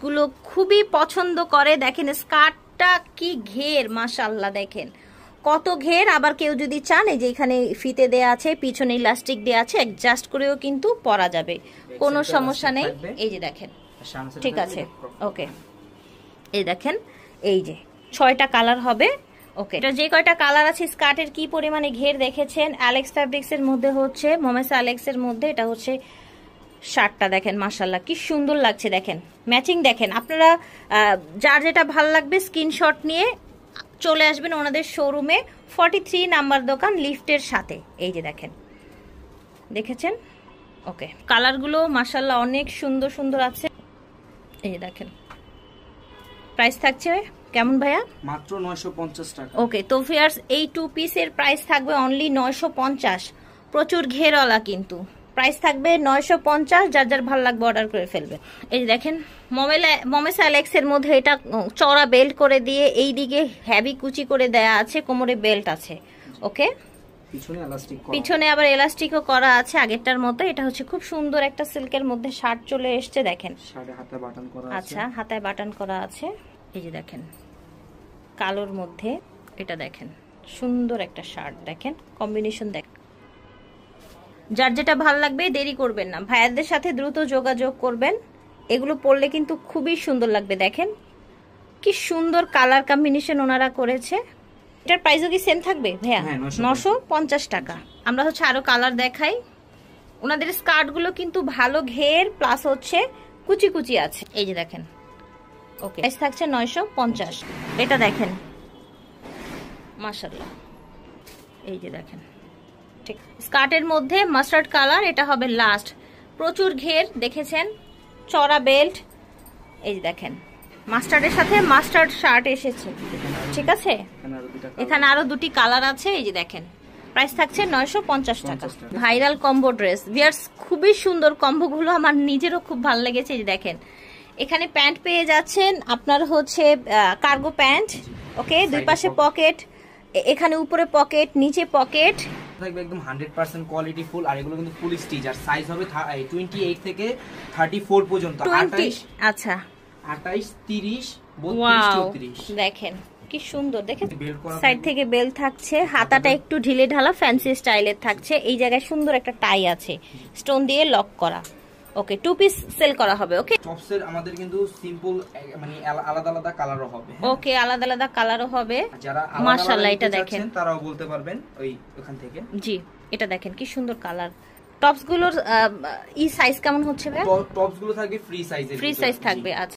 গুলো খুবই পছন্দ করে। দেখেন স্কার্টটা কি ঘের, মাশাআল্লাহ দেখেন কত ঘের। আবার কেউ যদি চান এই যে এখানে ফিতে দেয়া আছে, পিছনে ইলাস্টিক দেয়া আছে, অ্যাডজাস্ট করেও কিন্তু পরা যাবে, কোনো সমস্যা নেই। এই যে দেখেন, ঠিক আছে, ওকে। এই দেখেন এই যে 6টা কালার হবে। ওকে, এটা যে কয়টা কালার আছে, স্কার্টের কি পরিমাণে ঘের দেখেছেন। অ্যালেক্স ফ্যাব্রিক্স এর মধ্যে হচ্ছে, মোমেসা অ্যালেক্স এর মধ্যে এটা হচ্ছে শার্টটা। দেখেন মাশাআল্লাহ কি সুন্দর লাগছে, দেখেন ম্যাচিং। দেখেন আপনারা যার যেটা ভালো লাগবে স্ক্রিনশট নিয়ে চলে আসবেন ওনাদের শোরুমে, 43 নাম্বার দোকান, লিফটের সাথে। এই যে দেখেন, দেখেছেন? ওকে, কালারগুলো মাশাআল্লাহ অনেক সুন্দর সুন্দর আছে। এই যে দেখেন, প্রাইস থাকছে কেমন ভাইয়া? মাত্র 950 টাকা। ওকে, তো ভিউয়ার্স এই 2 পিসের প্রাইস থাকবে অনলি 950। প্রচুর ঘেরওয়ালা কিন্তু প্রাইস থাকবে 950। যার যার ভালো লাগবে অর্ডার করে ফেলবে। এই যে দেখেন মোমেসা অ্যালেক্স এর মধ্যে এটা চওড়া বেল্ট করে দিয়ে এই দিকে হেভি কুচি করে দেয়া আছে, কোমরে বেল্ট আছে। ওকে, পিছনে আবার এলাস্টিকও করা আছে আগেরটার মতো। এটা হচ্ছে খুব সুন্দর একটা সিল্কের মধ্যে শার্ট চলে এসেছে, দেখেন। হাতে বাটন করা আছে। আচ্ছা, হাতায় বাটন করা আছে। এই যে দেখেন কালোর মধ্যে, এটা দেখেন সুন্দর একটা শার্ট, দেখেন কম্বিনেশন। দেখেন যার যেটা ভালো লাগবে দেরি করবেন না, ভাইয়াদের সাথে দ্রুত যোগাযোগ করবেন। এগুলো পরলে কিন্তু খুবই সুন্দর লাগবে। দেখেন কি সুন্দর কালার কম্বিনেশন ওনারা করেছে। এটার প্রাইসও কি সেম থাকবে ভাইয়া? 950 টাকা। আমরা হচ্ছে আরো কালার দেখাই। ওনাদের স্কার্ট গুলো কিন্তু ভালো ঘের প্লাস হচ্ছে কুচি কুচি আছে। এই যে দেখেন, ওকে, প্রাইস থাকছে 950। এটা দেখেন মাশাআল্লাহ, এই যে দেখেন, ঠিক স্কার্টের মধ্যে মাস্টার্ড কালার, এটা হবে লাস্ট। প্রচুর ঘের দেখেছেন, চড়া বেল্ট। এই যে দেখেন মাস্টার্ডের সাথে মাস্টার্ড শার্ট এসেছে, ঠিক আছে। এখানে আরো দুটি কালার আছে। এই যে দেখেন, প্রাইস থাকছে 950 টাকা। ভাইরাল কম্বো ড্রেস ভিউয়ার্স, খুবই সুন্দর কম্বো গুলো, আমার নিজেরও খুব ভালো লেগেছে। এই যে দেখেন, এখানে প্যান্ট পেয়ে যাচ্ছেন আপনার হচ্ছে কার্গো প্যান্ট। ওকে, দুই পাশে পকেট, এখানে উপরে পকেট, নিচে পকেট থাকবে একদম 100% কোয়ালিটি ফুল। আর এগুলো কিন্তু ফুল স্টিচ, আর সাইজ হবে 28 থেকে 34 পর্যন্ত। 20, আচ্ছা 28, 30, 32, 34। দেখেন কি সুন্দর, দেখেন সাইড থেকে বেল থাকছে, হাতাটা একটু ঢিলে ঢালা ফ্যান্সি স্টাইলের থাকছে। এই জায়গায় সুন্দর একটা টাই আছে, স্টোন দিয়ে লক করা। ওকে, 2 পিস সেল করা হবে। ওকে, টপসের আমাদের কিন্তু সিম্পল মানে আলাদা আলাদা কালারও হবে। ওকে, আলাদা আলাদা কালারও হবে। যারা মাশাআল্লাহ এটা দেখেন, তারাও বলতে পারবেন ওখান থেকে। জি, এটা দেখেন কি সুন্দর কালার। টপস গুলোর সাইজ কেমন হচ্ছে ভাই? টপস গুলো থাকবে ফ্রি সাইজের, ফ্রি সাইজ থাকবে। আচ্ছা।